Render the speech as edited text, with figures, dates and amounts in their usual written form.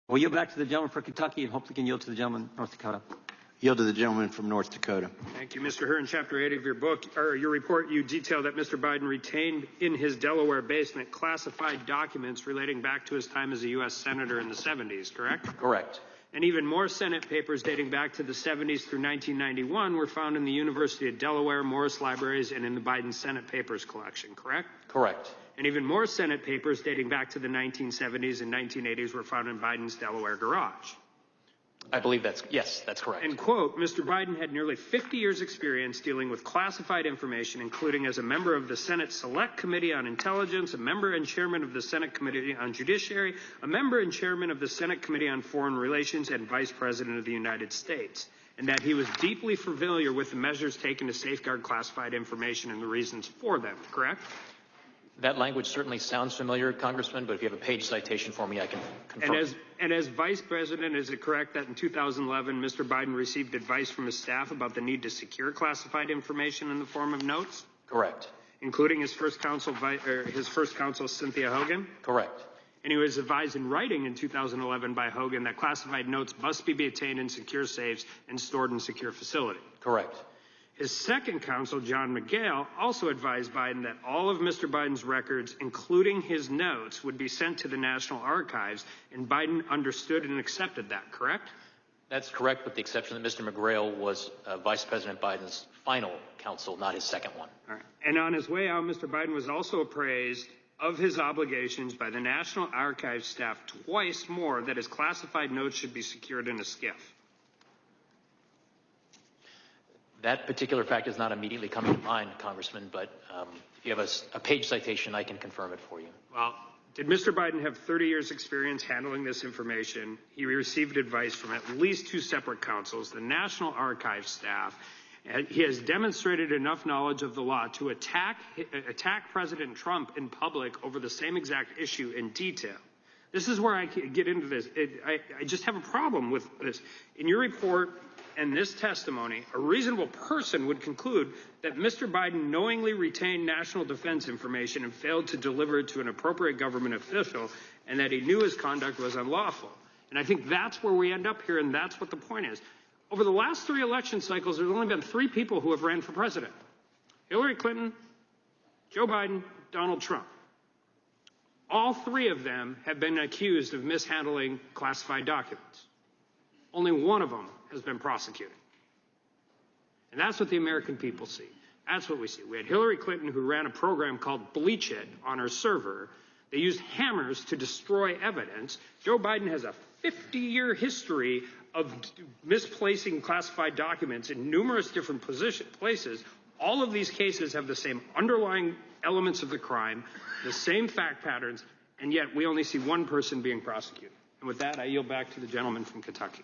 We'll yield back to the gentleman for Kentucky and hopefully can yield to the gentleman from North Dakota. Yield to the gentleman from North Dakota. Thank you, Mr. Hur. In Chapter 8 of your book, or your report, you detail that Mr. Biden retained in his Delaware basement classified documents relating back to his time as a U.S. Senator in the 70s, correct? Correct. And even more Senate papers dating back to the 70s through 1991 were found in the University of Delaware, Morris Libraries, and in the Biden Senate Papers collection, correct? Correct. And even more Senate papers dating back to the 1970s and 1980s were found in Biden's Delaware garage. I believe yes, that's correct. And quote, Mr. Biden had nearly 50 years experience dealing with classified information, including as a member of the Senate Select Committee on Intelligence, a member and chairman of the Senate Committee on Judiciary, a member and chairman of the Senate Committee on Foreign Relations, and Vice President of the United States. And that he was deeply familiar with the measures taken to safeguard classified information and the reasons for them, correct? That language certainly sounds familiar, Congressman, but if you have a page citation for me, I can confirm. And as Vice President, is it correct that in 2011, Mr. Biden received advice from his staff about the need to secure classified information in the form of notes? Correct. Including his first counsel, Cynthia Hogan? Correct. And he was advised in writing in 2011 by Hogan that classified notes must be obtained in secure safes and stored in secure facility. Correct. His second counsel, John McGail, also advised Biden that all of Mr. Biden's records, including his notes, would be sent to the National Archives, and Biden understood and accepted that, correct? That's correct, with the exception that Mr. McGrail was Vice President Biden's final counsel, not his second one. All right. And on his way out, Mr. Biden was also appraised of his obligations by the National Archives staff twice more that his classified notes should be secured in a SCIF. That particular fact is not immediately coming to mind, Congressman, but if you have a page citation, I can confirm it for you. Well, did Mr. Biden have 30 years experience handling this information? He received advice from at least two separate counsels, the National Archives staff. And he has demonstrated enough knowledge of the law to attack President Trump in public over the same exact issue in detail. This is where I get into this. I just have a problem with this. In your report and this testimony, a reasonable person would conclude that Mr. Biden knowingly retained national defense information and failed to deliver it to an appropriate government official, and that he knew his conduct was unlawful. And I think that's where we end up here, and that's what the point is. Over the last 3 election cycles, there's only been 3 people who have ran for president: Hillary Clinton, Joe Biden, Donald Trump. All 3 of them have been accused of mishandling classified documents. Only one of them has been prosecuted. And that's what the American people see. That's what we see. We had Hillary Clinton, who ran a program called Bleach It on her server. They used hammers to destroy evidence. Joe Biden has a 50-year history of misplacing classified documents in numerous different places. All of these cases have the same underlying elements of the crime, the same fact patterns, and yet we only see one person being prosecuted. And with that, I yield back to the gentleman from Kentucky.